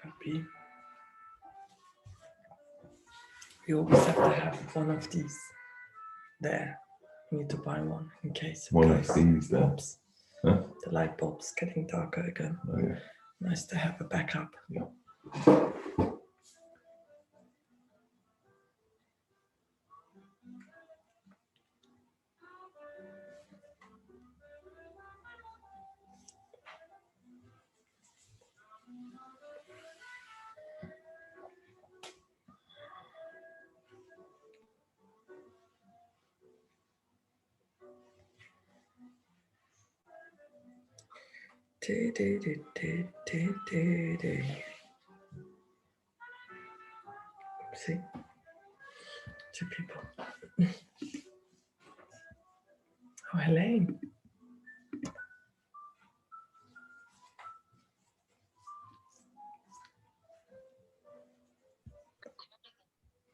Happy. You always have to have one of these there. You need to buy one in case. One of these there. Huh? The light bulb's getting darker again. Oh, yeah. Nice to have a backup. Yeah. See? 2 people. Oh, Helene.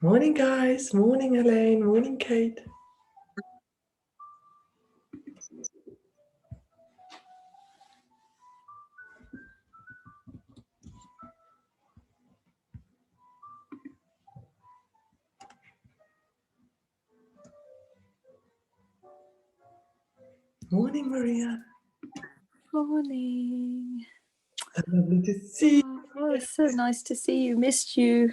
Morning, guys. Morning, Helene. Morning, Kate. Morning, Maria. Morning. So lovely to see you. Oh, it's so nice to see you. Missed you.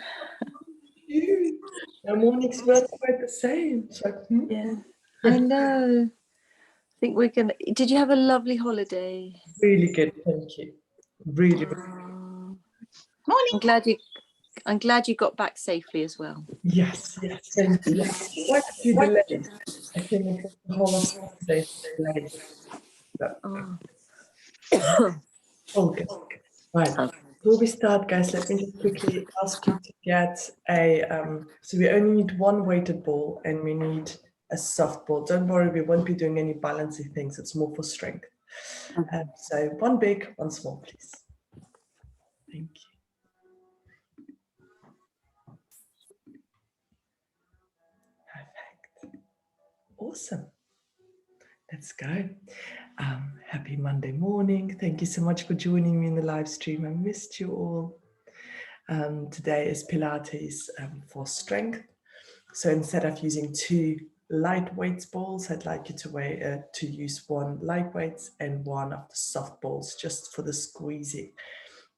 Our mornings were quite the same. It's like, Yeah, I know. I think we're gonna. Did you have a lovely holiday? Really good, thank you. Really, really. Oh, Morning. I'm glad you got back safely as well. Yes, thank you. Yes. Quite a few delays. I think it was the whole of Saturday delayed. Oh. All good. Right. Before we start, guys, let me just quickly ask you to get a, so we only need one weighted ball and we need a soft ball. Don't worry, we won't be doing any balancing things. It's more for strength. So one big, one small, please. Thank you. Perfect. Awesome. Let's go. Happy Monday morning. Thank you so much for joining me in the live stream. I missed you all. Today is Pilates for strength. So instead of using 2 lightweight balls, I'd like you to use 1 lightweight and 1 of the soft balls just for the squeezing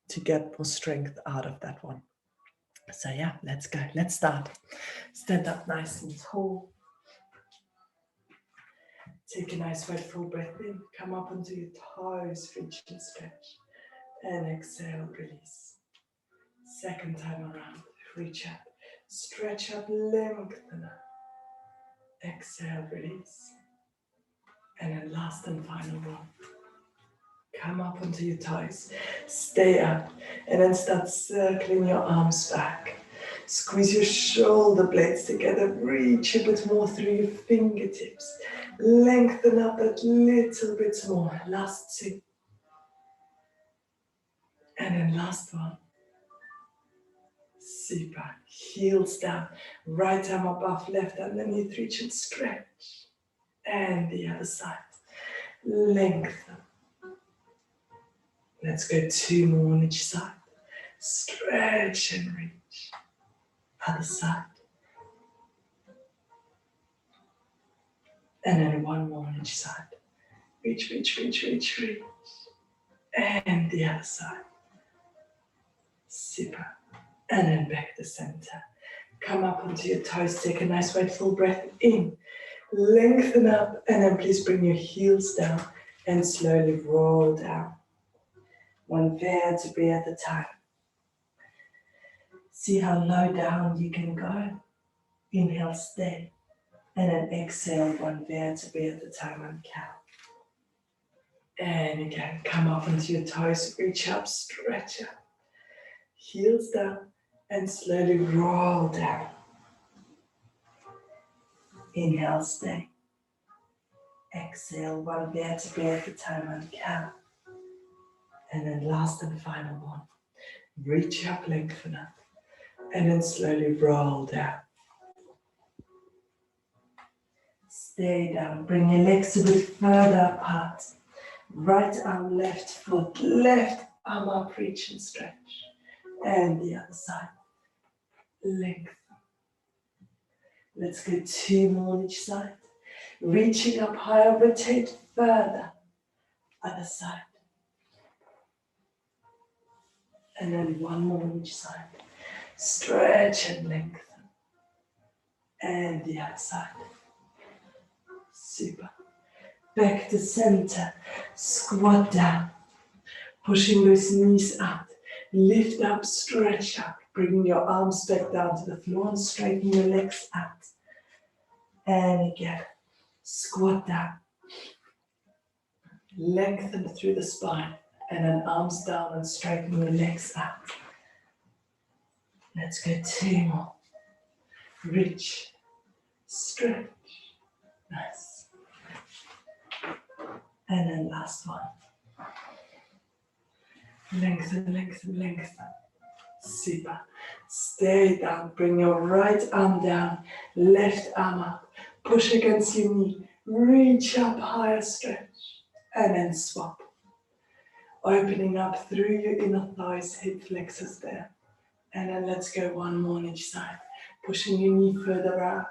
to get more strength out of that one. So yeah, let's go. Let's start. Stand up nice and tall. Take a nice wet full breath in. Come up onto your toes, reach and stretch. And exhale, release. Second time around, reach up, stretch up, lengthen up. Exhale, release. And then last and final one. Come up onto your toes, stay up, and then start circling your arms back. Squeeze your shoulder blades together, reach a bit more through your fingertips. Lengthen up a little bit more. Last 2. And then last one. Super. Heels down. Right arm above, left underneath. Reach and stretch. And the other side. Lengthen. Let's go 2 more on each side. Stretch and reach. Other side. And then 1 more on each side. Reach, reach, reach, reach, reach. And the other side. Super. And then back to center. Come up onto your toes. Take a nice wide full breath in. Lengthen up. And then please bring your heels down and slowly roll down. 1 vertebrae at a time. See how low down you can go. Inhale, stay. And then exhale 1 vertebrae at a time and count. And again, come up onto your toes. Reach up, stretch up. Heels down and slowly roll down. Inhale, stay. Exhale 1 vertebrae at a time and count. And then last and final one. Reach up, lengthen up. And then slowly roll down. Stay down. Bring your legs a bit further apart. Right arm, left foot, left arm up, reach and stretch. And the other side. Lengthen. Let's go 2 more on each side. Reaching up higher, rotate further. Other side. And then 1 more on each side. Stretch and lengthen. And the other side. Super. Back to center. Squat down. Pushing those knees out. Lift up, stretch up. Bringing your arms back down to the floor and straighten your legs out. And again. Squat down. Lengthen through the spine. And then arms down and straighten your legs out. Let's go 2 more. Reach. Stretch. Nice. And then last one. Lengthen, lengthen, lengthen. Super. Stay down. Bring your right arm down. Left arm up. Push against your knee. Reach up higher, stretch. And then swap. Opening up through your inner thighs, hip flexors there. And then let's go 1 more on each side. Pushing your knee further out.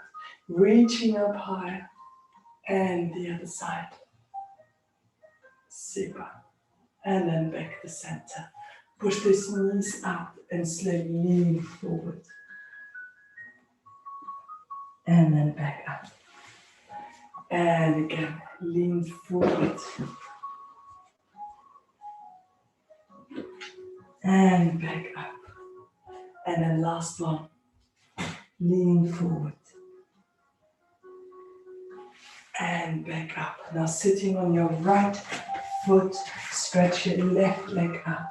Reaching up higher. And the other side. Super. And then back to center. Push those knees out and slowly lean forward. And then back up. And again, lean forward. And back up. And then last one. Lean forward. And back up. Now sitting on your right foot, stretch your left leg out.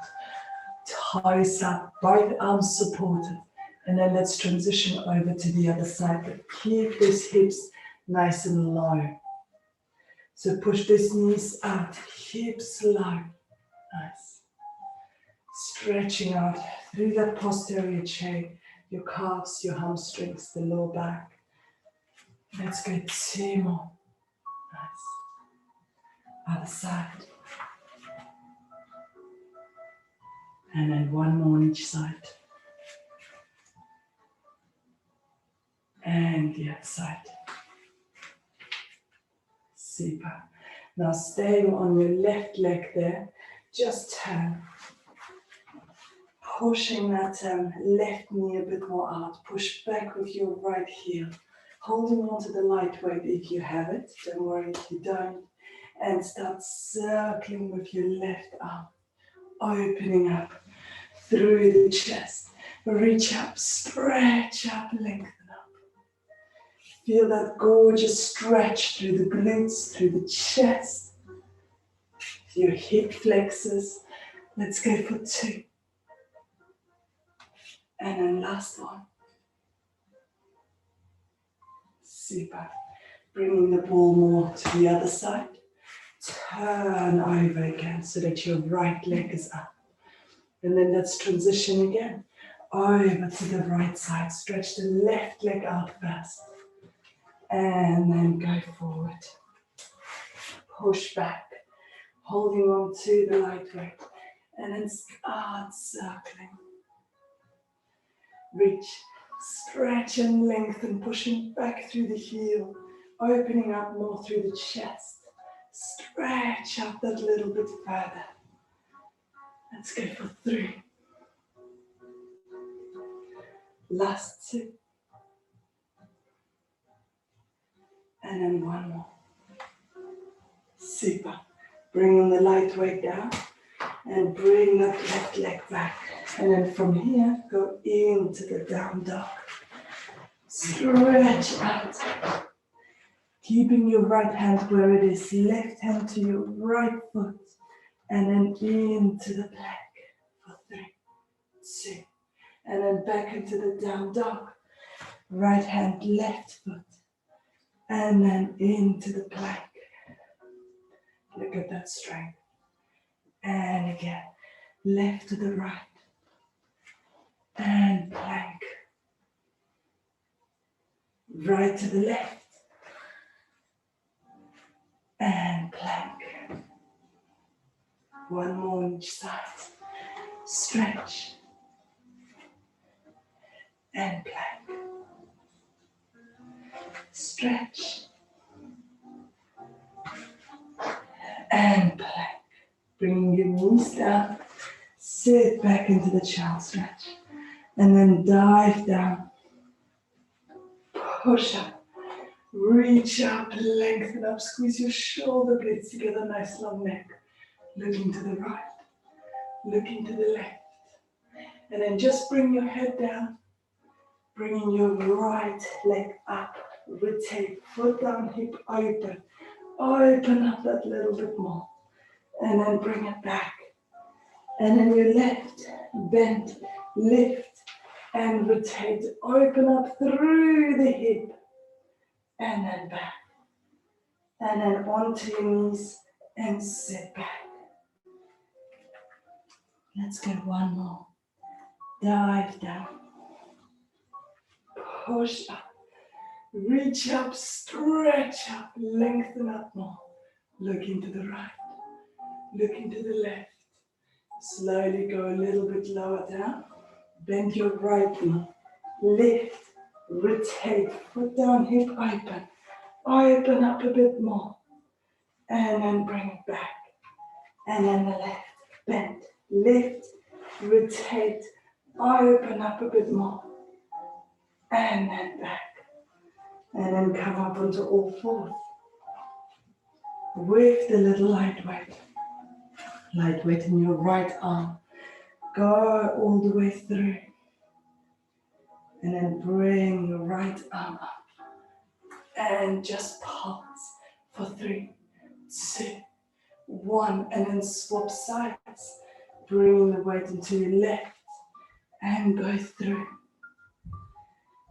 Toes up, both arms supported. And then let's transition over to the other side. But keep these hips nice and low. So push these knees out, hips low. Nice. Stretching out through that posterior chain, your calves, your hamstrings, the lower back. Let's go 2 more. Nice. Other side. And then 1 more on each side. And the other side. Super. Now staying on your left leg there, just turn. Pushing that left knee a bit more out. Push back with your right heel. Holding on to the light weight if you have it. Don't worry if you don't. And start circling with your left arm. Opening up through the chest. Reach up, stretch up, lengthen up. Feel that gorgeous stretch through the glutes, through the chest. Your hip flexors. Let's go for 2. And then last one. Super. Bringing the ball more to the other side. Turn over again so that your right leg is up. And then let's transition again. Over to the right side. Stretch the left leg out first. And then go forward. Push back. Holding on to the light weight. And then start circling. Reach. Stretch and lengthen. Pushing back through the heel. Opening up more through the chest. Stretch up that little bit further. Let's go for 3. Last 2. And then 1 more. Super. Bringing the light weight down. And bring that left leg back. And then from here, go into the down dog. Stretch out. Keeping your right hand where it is. Left hand to your right foot. And then into the plank for 3, 2. And then back into the down dog. Right hand, left foot. And then into the plank. Look at that strength. And again, left to the right. And plank. right to the left. And plank. One more on each side. Stretch. And plank. Stretch. And plank. Bringing your knees down. Sit back into the child stretch. And then dive down. Push up. Reach up, lengthen up, squeeze your shoulder blades together, nice long neck. Looking to the right, looking to the left. And then just bring your head down, bringing your right leg up, rotate, foot down, hip open. Open up that little bit more. And then bring it back. And then your left, bend, lift, and rotate. Open up through the hip. And then back. And then onto your knees and sit back. Let's go one more. Dive down. Push up. Reach up, stretch up, lengthen up more. Looking to the right. Looking to the left. Slowly go a little bit lower down. Bend your right knee. Lift, rotate, foot down, hip open. Open up a bit more. And then bring it back. And then the left. Bend, lift, rotate, open up a bit more. And then back. And then come up onto all fours. With the little light weight. Light weight in your right arm. Go all the way through. And then bring your right arm up. And just pulse for 3, 2, 1. And then swap sides. Bring the weight into your left. And go through.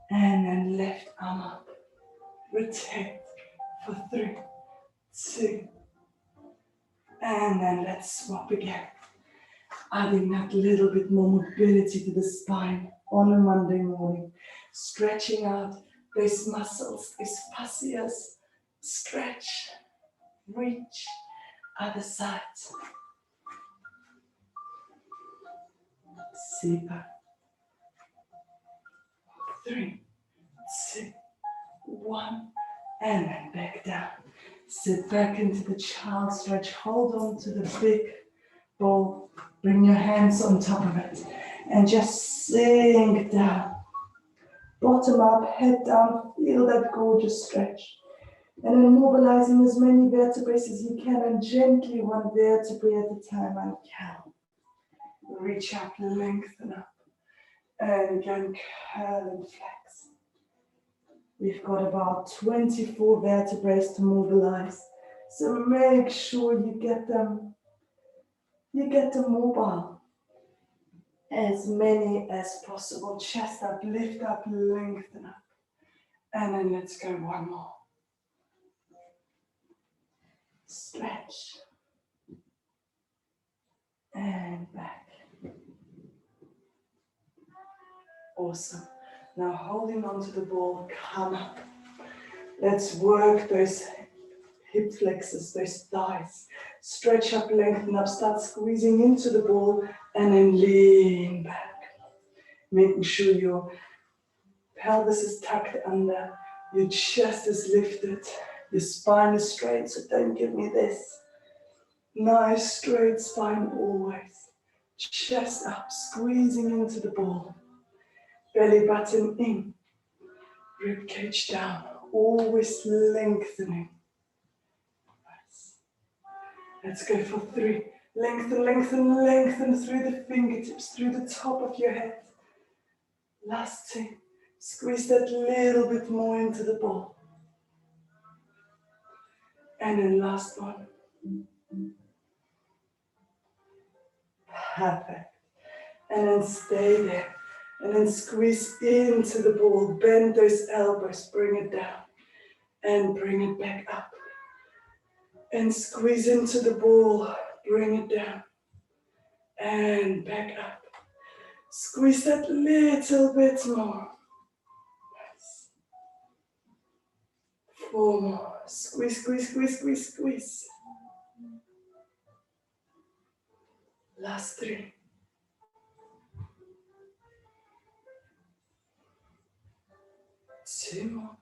And then left arm up. Rotate for 3, 2. And then let's swap again. Adding that little bit more mobility to the spine on a Monday morning. Stretching out those muscles, those fascias. Stretch, reach, other side. Super. 3, 2, 1. And then back down. Sit back into the child stretch. Hold on to the big ball. Bring your hands on top of it. And just sink down. Bottom up, head down. Feel that gorgeous stretch. And then mobilizing as many vertebrae as you can. And gently one vertebrae at a time. And count. Reach up, lengthen up. And again, curl and flex. We've got about 24 vertebrae to mobilize. So make sure you get them mobile. As many as possible. Chest up, lift up, lengthen up. And then let's go one more. Stretch. And back. Awesome. Now holding onto the ball, come up. Let's work those hip flexors, those thighs. Stretch up, lengthen up, start squeezing into the ball and then lean back. Making sure your pelvis is tucked under, your chest is lifted, your spine is straight, so don't give me this. Nice straight spine always. Chest up, squeezing into the ball. Belly button in, rib cage down, always lengthening. Nice. Let's go for 3. Lengthen, lengthen, lengthen through the fingertips, through the top of your head. Last 2. Squeeze that little bit more into the ball. And then last one. Perfect. And then stay there. And then squeeze into the ball. Bend those elbows. Bring it down. And bring it back up. And squeeze into the ball. Bring it down. And back up. Squeeze that little bit more. Nice. 4 more. Squeeze, squeeze, squeeze, squeeze, squeeze. Last 3. 2 more.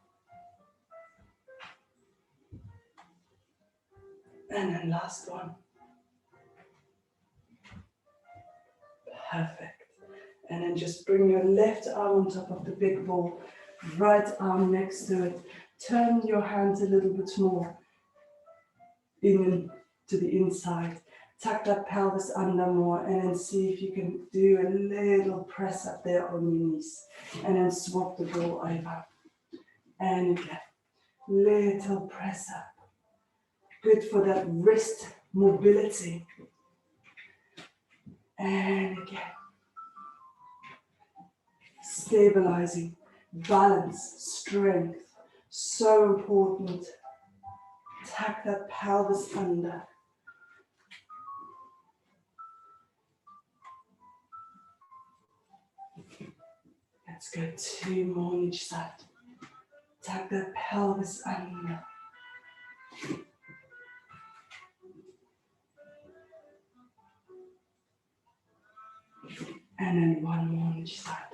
And then last 1. Perfect. And then just bring your left arm on top of the big ball, right arm next to it. Turn your hands a little bit more in to the inside. Tuck that pelvis under more and then see if you can do a little press up there on your knees. And then swap the ball over. And again, little press up. Good for that wrist mobility. And again. Stabilizing, balance, strength, so important. Tuck that pelvis under. Let's go 2 more on each side. Tuck that pelvis under. And then 1 more on each side.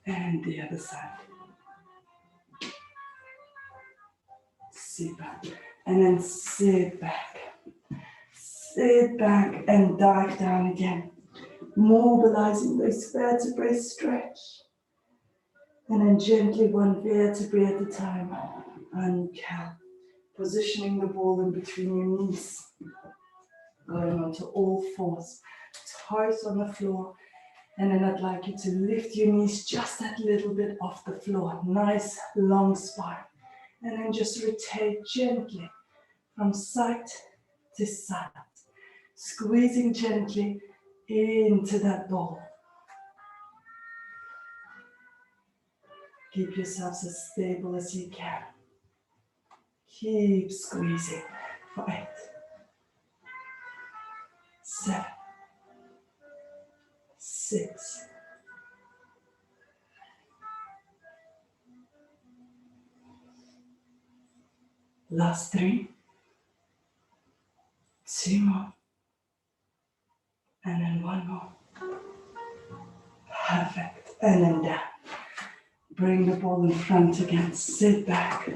And the other side. Sit back. And then sit back. Sit back and dive down again. Mobilizing those vertebrae, stretch. And then gently 1 vertebrae at a time. Uncount. Positioning the ball in between your knees. Going onto all 4s. Toes on the floor. And then I'd like you to lift your knees just that little bit off the floor. Nice long spine. And then just rotate gently from side to side. Squeezing gently into that ball. Keep yourselves as stable as you can. Keep squeezing for 8, 7, 6, 3, 2 more, and then 1 more. Perfect, and then down. Bring the ball in front again, sit back,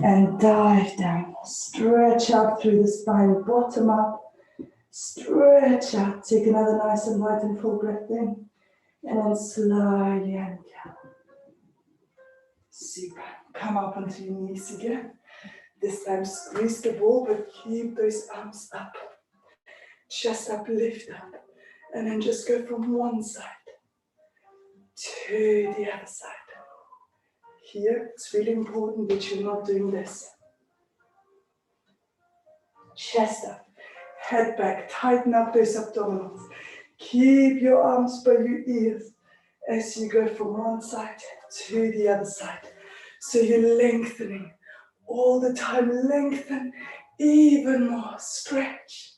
and dive down. Stretch out through the spine, bottom up, stretch out. Take another nice and light and full breath in, and then slowly and down. Super. Come up onto your knees again. This time squeeze the ball, but keep those arms up. Chest up, lift up. And then just go from one side to the other side. Here, it's really important that you're not doing this. Chest up, head back, tighten up those abdominals. Keep your arms by your ears as you go from one side to the other side. So you're lengthening all the time. Lengthen even more. Stretch.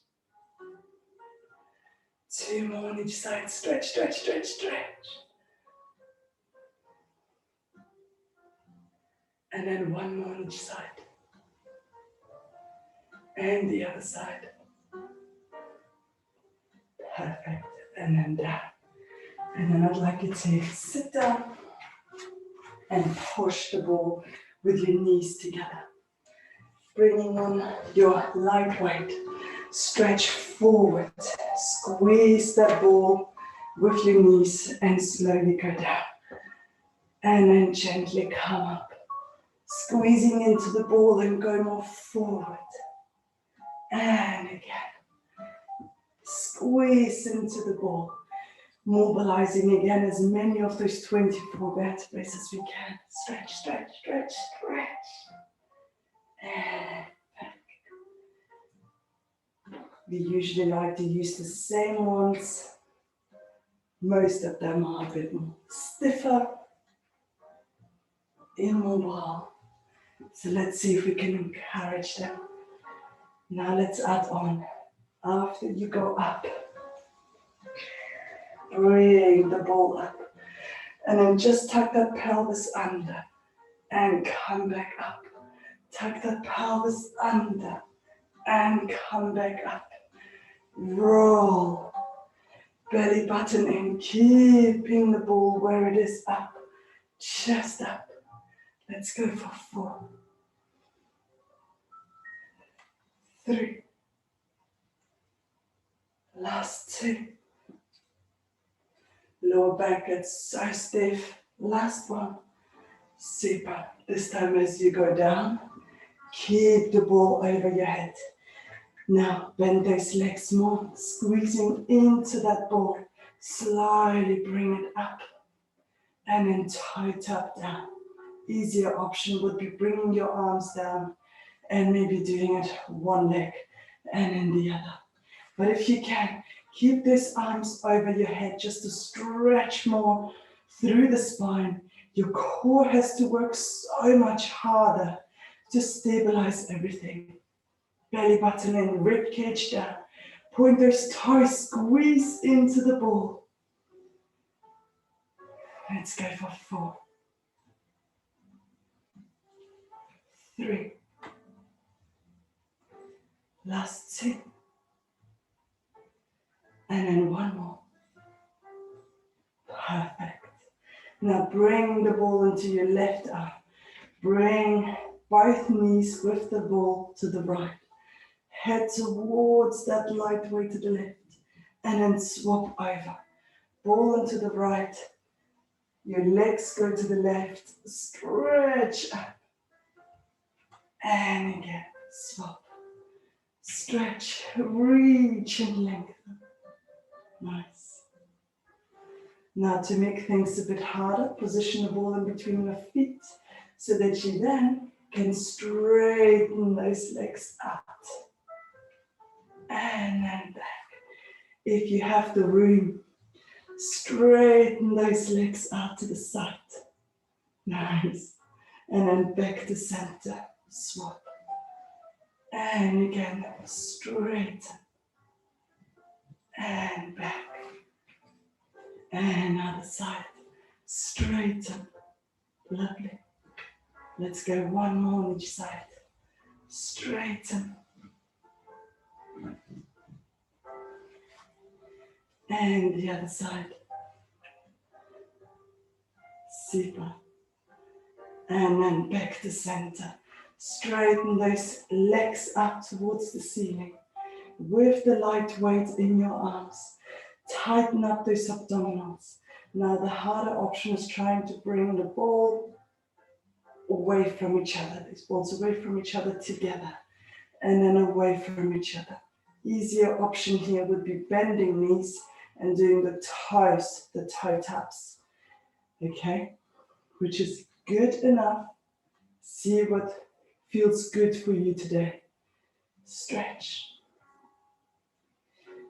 2 more on each side. Stretch, stretch, stretch, stretch. And then 1 more on each side. And the other side. Perfect. And then down. And then I'd like you to sit down and push the ball with your knees together. Bringing on your light weight. Stretch forward. Squeeze that ball with your knees and slowly go down. And then gently come up. Squeezing into the ball and go more forward. And again. Squeeze into the ball. Mobilizing again as many of those 24 vertebrae as we can. Stretch, stretch, stretch, stretch. And back. We usually like to use the same ones. Most of them are a bit more stiffer, immobile. So let's see if we can encourage them. Now let's add on. After you go up, bring the ball up. And then just tuck that pelvis under and come back up. Tuck that pelvis under and come back up. Roll. Belly button in, keeping the ball where it is up. Chest up. Let's go for 4, 3. Last 2. Lower back gets so stiff. Last 1. Super. This time as you go down, keep the ball over your head. Now bend those legs more, squeezing into that ball. Slowly bring it up and then toe tap down. Easier option would be bringing your arms down and maybe doing it one leg and then the other. But if you can, keep those arms over your head just to stretch more through the spine. Your core has to work so much harder to stabilize everything. Belly button in, rib cage down. Point those toes, squeeze into the ball. Let's go for 4, 3. Last 2. And then 1 more. Perfect. Now bring the ball into your left arm. Bring both knees with the ball to the right. Head towards that light weight to the left. And then swap over. Ball into the right. Your legs go to the left. Stretch up. And again, swap. Stretch, reach and lengthen. Nice. Now to make things a bit harder, position the ball in between your feet so that you then can straighten those legs out. And then back. If you have the room, straighten those legs out to the side. Nice. And then back to center. Swap. And again, straighten. And back. And other side. Straighten. Lovely. Let's go 1 more on each side. Straighten. And the other side. Super. And then back to center. Straighten those legs up towards the ceiling with the light weight in your arms. Tighten up those abdominals. Now the harder option is trying to bring the ball away from each other. These balls away from each other together and then away from each other. Easier option here would be bending knees and doing the toes, the toe taps. Okay, which is good enough. See what feels good for you today. Stretch.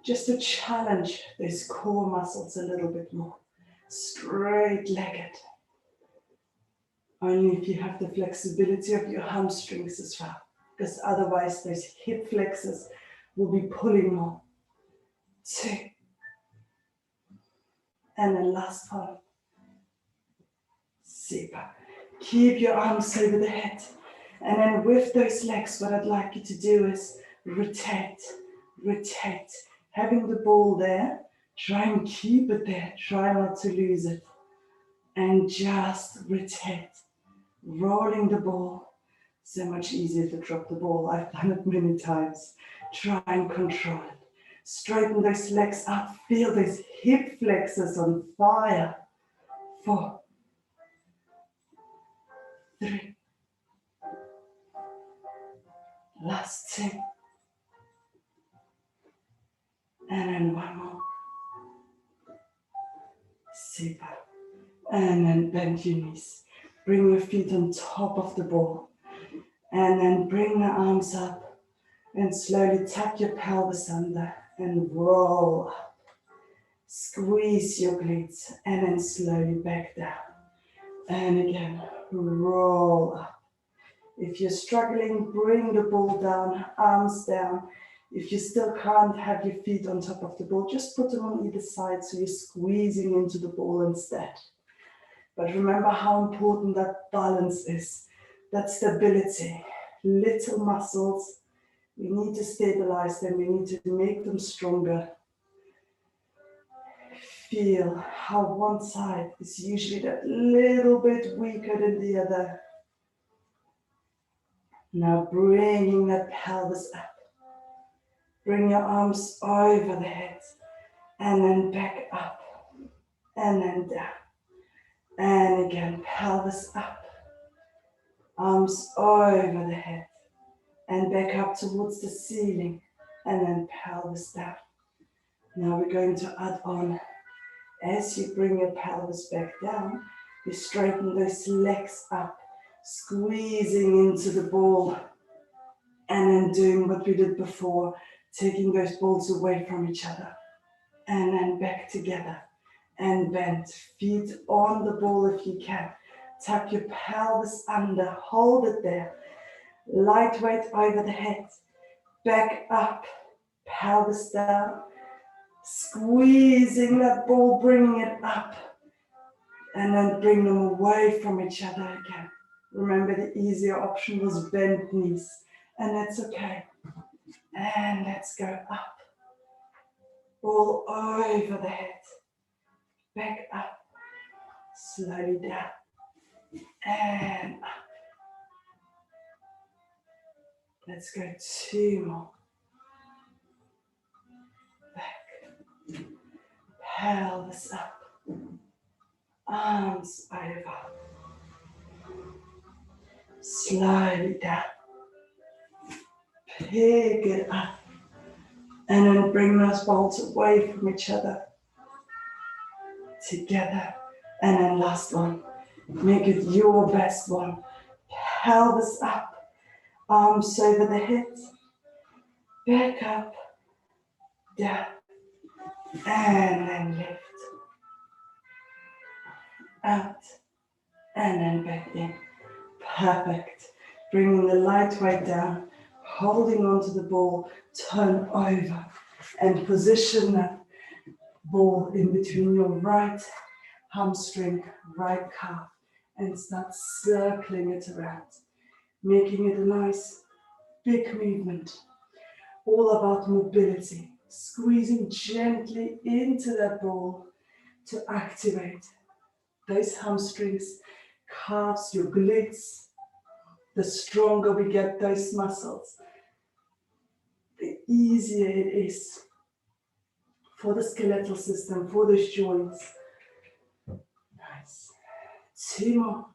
Just to challenge those core muscles a little bit more. Straight-legged. Only if you have the flexibility of your hamstrings as well, because otherwise those hip flexors will be pulling more. 2. And then last one. Super. Keep your arms over the head. And then with those legs, what I'd like you to do is rotate, rotate. Having the ball there, try and keep it there. Try not to lose it. And just rotate. Rolling the ball. So much easier to drop the ball. I've done it many times. Try and control it. Straighten those legs up. Feel those hip flexors on fire. 4, 3. Last 2. And then 1 more. Super. And then bend your knees. Bring your feet on top of the ball. And then bring the arms up. And slowly tuck your pelvis under. And roll up. Squeeze your glutes. And then slowly back down. And again, roll up. If you're struggling, bring the ball down, arms down. If you still can't have your feet on top of the ball, just put them on either side so you're squeezing into the ball instead. But remember how important that balance is, that stability. Little muscles, we need to stabilize them, we need to make them stronger. Feel how one side is usually that little bit weaker than the other. Now bringing that pelvis up. Bring your arms over the head and then back up and then down. And again, pelvis up. Arms over the head and back up towards the ceiling and then pelvis down. Now we're going to add on, as you bring your pelvis back down, you straighten those legs up, squeezing into the ball and then doing what we did before, taking those balls away from each other and then back together and bend. Feet on the ball if you can. Tuck your pelvis under, hold it there. Lightweight over the head, back up, pelvis down, squeezing that ball, bringing it up, and then bring them away from each other again. Remember, the easier option was bent knees, and that's okay. And let's go up, ball over the head, back up, slowly down, and up. Let's go 2 more. Back, pelvis up, arms over, slowly down, pick it up, and then bring those balls away from each other, together, and then last one, make it your best one, pelvis up, arms over the head, back up, down, and then lift, out, and then back in. Perfect. Bringing the light weight down, holding onto the ball, turn over, and position that ball in between your right hamstring, right calf, and start circling it around, making it a nice big movement. All about mobility, squeezing gently into that ball to activate those hamstrings, calves, your glutes. The stronger we get those muscles, the easier it is for the skeletal system, for those joints. Nice. 2 more.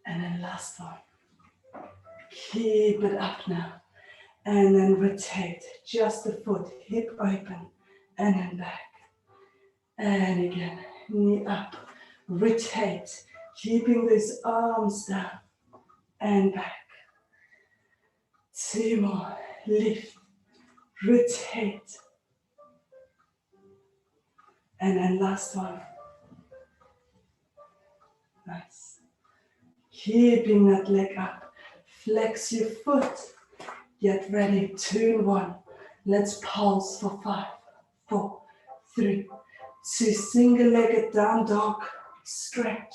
And then last one. Keep it up now. And then rotate just the foot, hip open, and then back. And again, knee up, rotate, keeping those arms down and back. 2 more, lift, rotate. And then last one. Nice. Keeping that leg up, flex your foot. Get ready, 2 and 1. Let's pulse for 5, 4, 3, 2, single-legged down dog, stretch,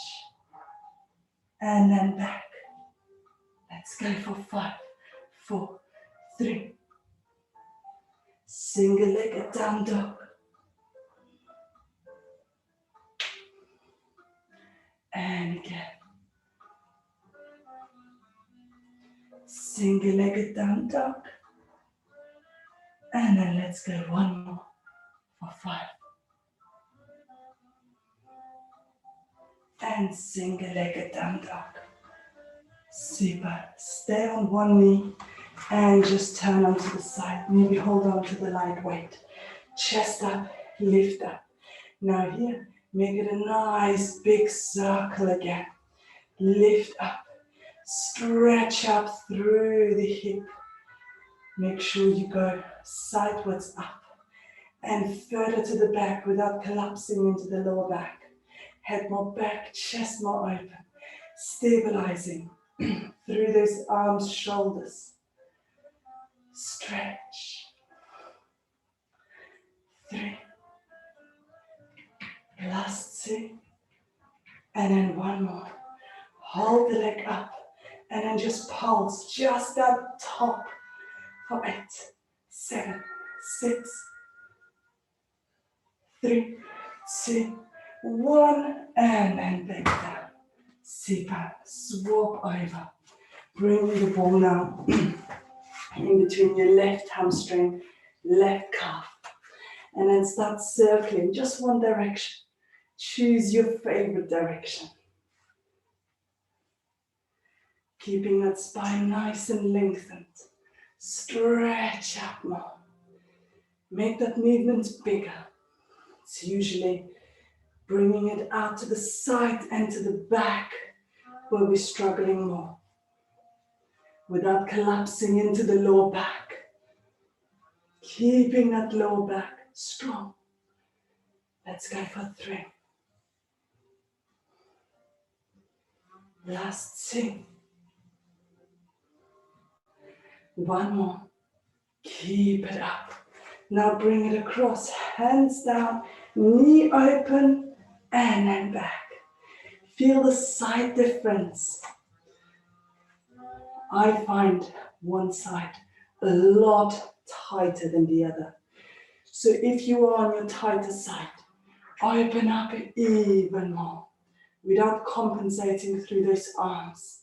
and then back. Let's go for 5, 4, 3, single-legged down dog, and again, single-legged down dog, and then let's go 1 more for 5, and single-legged down dog. Super. Stay on one knee and just turn onto the side. Maybe hold on to the light weight. Chest up, lift up. Now here, make it a nice big circle again. Lift up, stretch up through the hip. Make sure you go sideways up and further to the back without collapsing into the lower back. Head more back, chest more open. Stabilizing through those arms, shoulders. Stretch. 3, Last two. And then one more. Hold the leg up. And then just pulse just that top for 8, 7, 6, 3, 2, 1. And then back down. Sit back. Swap over. Bring the ball now in between your left hamstring, left calf. And then start circling just one direction. Choose your favorite direction. Keeping that spine nice and lengthened. Stretch out more. Make that movement bigger. It's usually bringing it out to the side and to the back where we're struggling more. Without collapsing into the lower back. Keeping that lower back strong. Let's go for 3. Last 2. One more. Keep it up. Now bring it across. Hands down, knee open, and then back. Feel the side difference. I find one side a lot tighter than the other. So if you are on your tighter side, open up even more without compensating through those arms.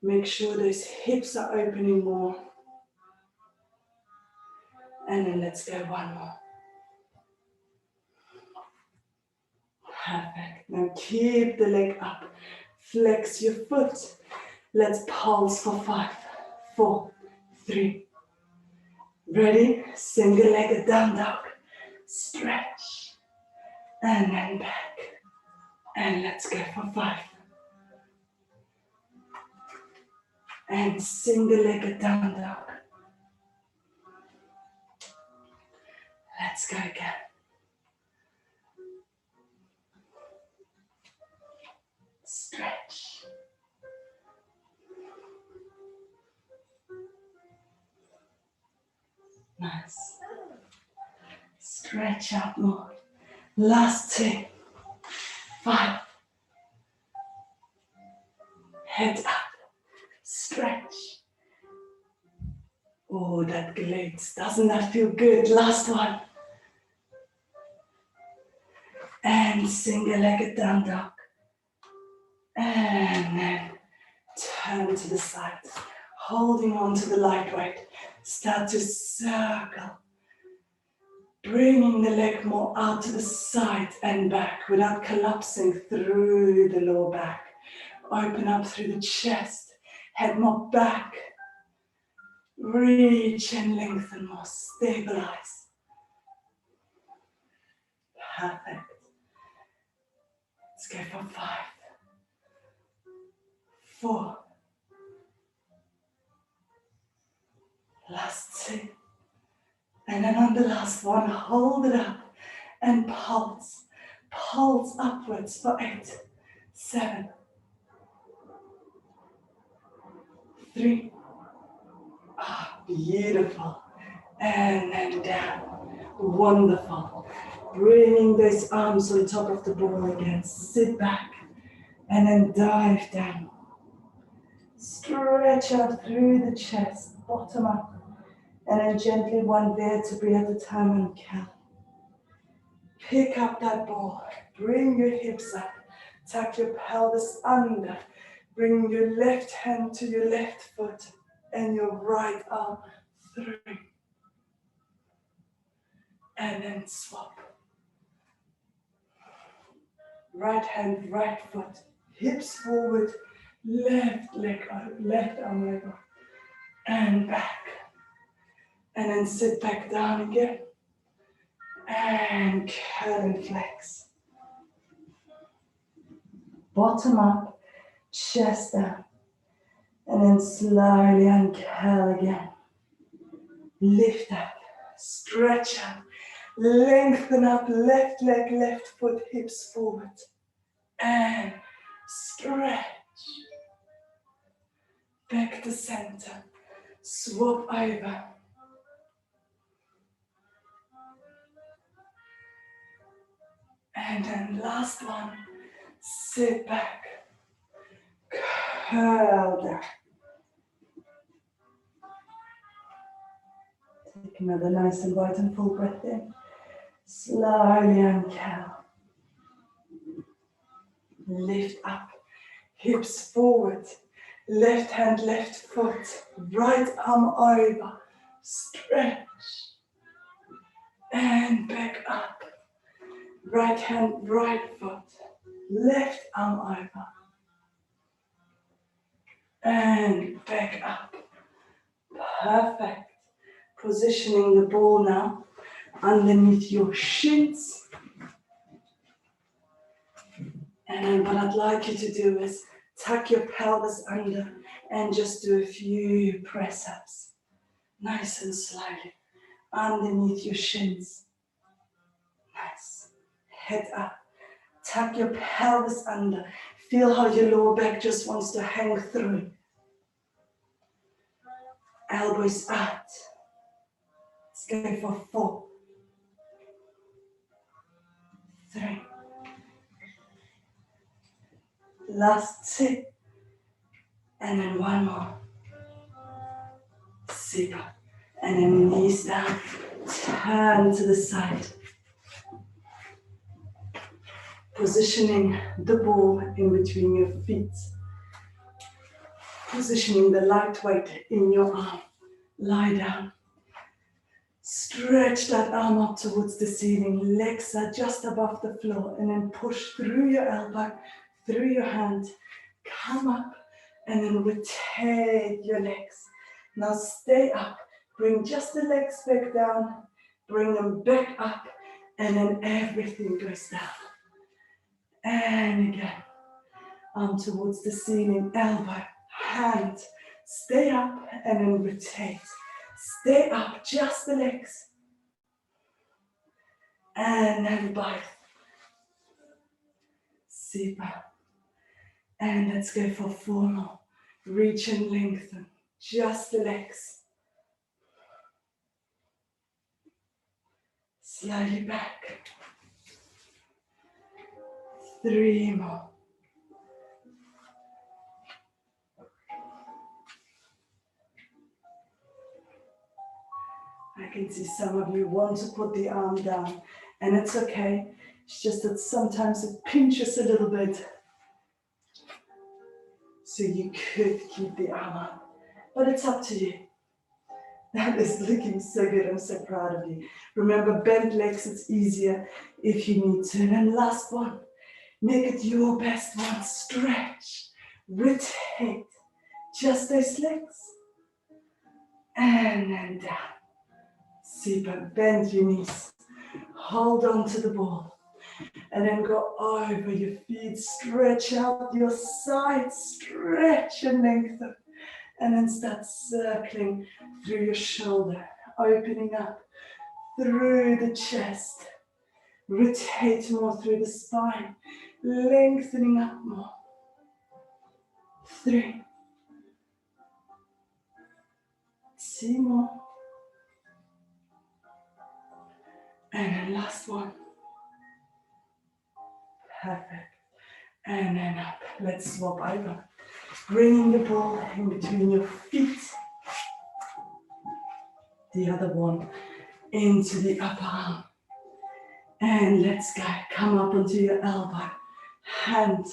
Make sure those hips are opening more. And then let's go one more. Perfect. Now keep the leg up. Flex your foot. Let's pulse for 5, 4, 3. Ready? Single-legged down dog. Stretch. And then back. And let's go for 5. And single-legged down dog. Let's go again. Stretch. Nice. Stretch out more. Last 2. 5. Head up. Stretch. Oh, that glutes. Doesn't that feel good? Last one. And single-legged down dog. And then turn to the side. Holding on to the lightweight. Start to circle. Bringing the leg more out to the side and back without collapsing through the lower back. Open up through the chest. Head more back. Reach and lengthen more. Stabilize. Perfect. Let's go for 5, 4. Last 2. And then on the last one, hold it up and pulse. Pulse upwards for 8, 7, 3. Beautiful. And then down. Wonderful. Bringing those arms on top of the ball again. Sit back and then dive down. Stretch out through the chest, bottom up. And then gently one vertebrae at a time and count. Pick up that ball. Bring your hips up. Tuck your pelvis under. Bring your left hand to your left foot and your right arm through. And then swap. Right hand, right foot. Hips forward. Left leg out, left arm over. And back. And then sit back down again. And curl and flex. Bottom up, chest down. And then slowly uncurl again. Lift up, stretch up, lengthen up, left leg, left foot, hips forward. And stretch. Back to center. Swap over. And then last one, sit back, curl down. Take another nice and wide and full breath in. Slowly uncurl. Lift up, hips forward. Left hand, left foot. Right arm over. Stretch. And back up. Right hand, right foot. Left arm over. And back up. Perfect. Positioning the ball now underneath your shins. And then what I'd like you to do is tuck your pelvis under and just do a few press-ups. Nice and slowly. Underneath your shins. Nice. Head up. Tuck your pelvis under. Feel how your lower back just wants to hang through. Elbows out. Let's go for 4, 3. Last 2. And then one more. Super. And then knees down. Turn to the side. Positioning the ball in between your feet. Positioning the light weight in your arm. Lie down. Stretch that arm up towards the ceiling. Legs are just above the floor. And then push through your elbow, through your hand. Come up and then rotate your legs. Now stay up. Bring just the legs back down. Bring them back up. And then everything goes down. And again. Arm towards the ceiling. Elbow, hand. Stay up and then rotate. Stay up, just the legs. And then both. Super. And let's go for 4 more. Reach and lengthen. Just the legs. Slowly back. 3 more. I can see some of you want to put the arm down, and it's okay. It's just that sometimes it pinches a little bit. So you could keep the arm up, but it's up to you. That is looking so good. I'm so proud of you. Remember, bent legs, it's easier if you need to. And then last one, make it your best one. Stretch, rotate, just those legs. And then down. Super, bend your knees. Hold on to the ball. And then go over your feet. Stretch out your sides. Stretch and lengthen. And then start circling through your shoulder. Opening up through the chest. Rotate more through the spine. Lengthening up more. 3. 2 more. And then last one. Perfect. And then up. Let's swap over. Bringing the ball in between your feet. The other one into the upper arm. And let's go. Come up onto your elbow. Hand.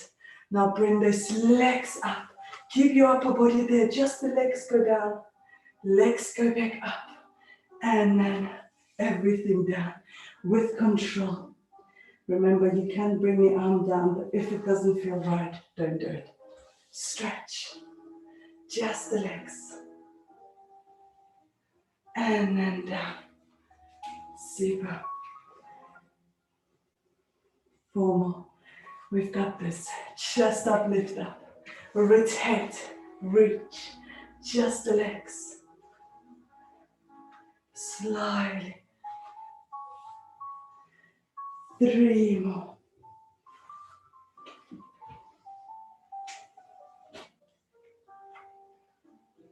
Now bring those legs up. Keep your upper body there. Just the legs go down. Legs go back up. And then everything down with control. Remember, you can bring the arm down, but if it doesn't feel right, don't do it. Stretch. Just the legs. And then down. Super. 4 more. We've got this. Chest up, lift up. Rotate. Reach. Just the legs. Slowly. 3 more.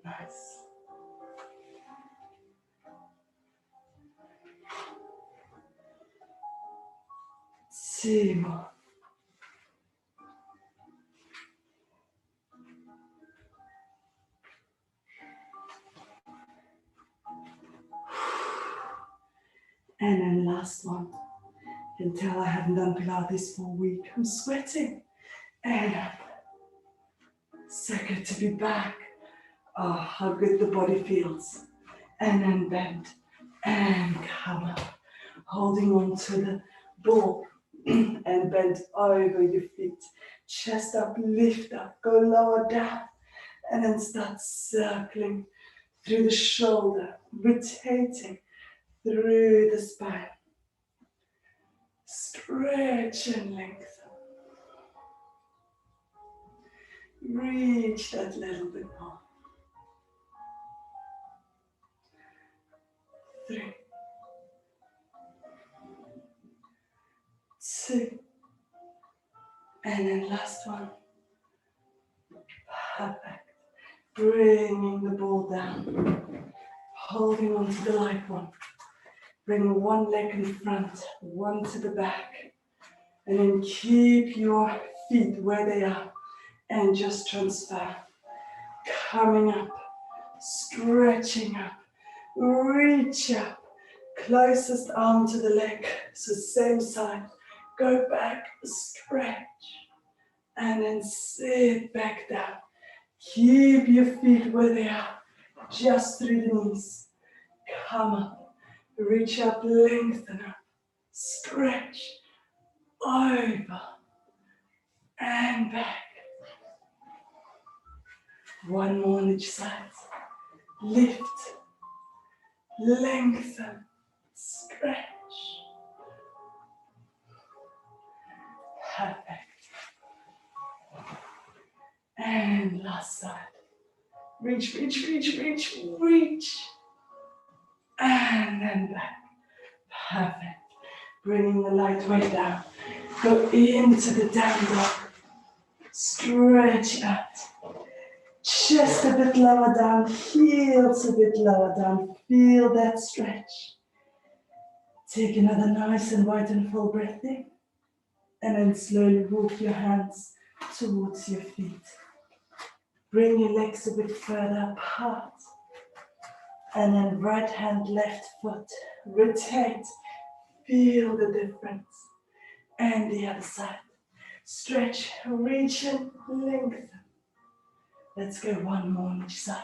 Nice. 2 more. And then last one. You can tell I haven't done Pilates for a week. I'm sweating. And up. So good to be back. Oh, how good the body feels. And then bend and come up. Holding on to the ball and bend over your feet. Chest up, lift up, go lower down. And then start circling through the shoulder, rotating through the spine. Stretch and lengthen. Reach that little bit more. 3, 2, and then last one. Perfect. Bringing the ball down. Holding on to the light one. Bring one leg in front, one to the back. And then keep your feet where they are. And just transfer. Coming up. Stretching up. Reach up. Closest arm to the leg. So same side. Go back. Stretch. And then sit back down. Keep your feet where they are. Just through the knees. Come up. Reach up. Lengthen up. Stretch. Over. And back. One more on each side. Lift. Lengthen. Stretch. Perfect. And last side. Reach, reach, reach, reach, reach. And then back. Perfect. Bringing the light weight down. Go into the down dog. Stretch out. Chest a bit lower down. Heels a bit lower down. Feel that stretch. Take another nice and wide and full breath in. And then slowly walk your hands towards your feet. Bring your legs a bit further apart. And then right hand, left foot. Rotate. Feel the difference. And the other side. Stretch, reach and lengthen. Let's go one more on each side.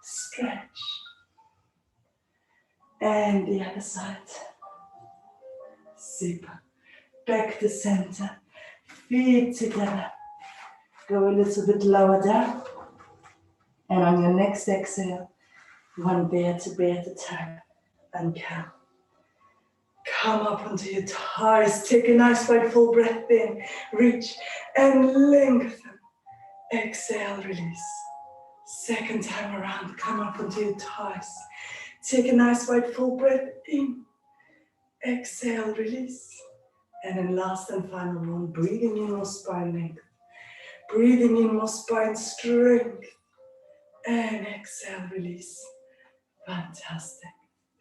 Stretch. And the other side. Super. Back to center. Feet together. Go a little bit lower down. And on your next exhale, one bear to time. And count. Come up onto your thighs. Take a nice wide full breath in. Reach and lengthen. Exhale, release. Second time around, come up onto your thighs. Take a nice wide full breath in. Exhale, release. And then last and final one, breathing in more spine length. Breathing in more spine strength. And exhale, release. Fantastic.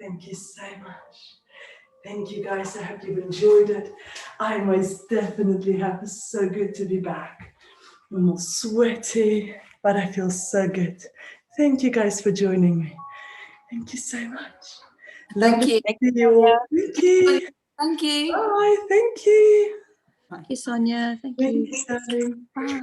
Thank you so much. Thank you guys, I hope you've enjoyed it. I most definitely have. It's so good to be back. I'm all sweaty, but I feel so good. Thank you guys for joining me. Thank you so much. Thank you. Thank you. Thank you. Thank you. Bye. Thank you. Thank you, Sonia. Thank Thank you. you, darling. Bye.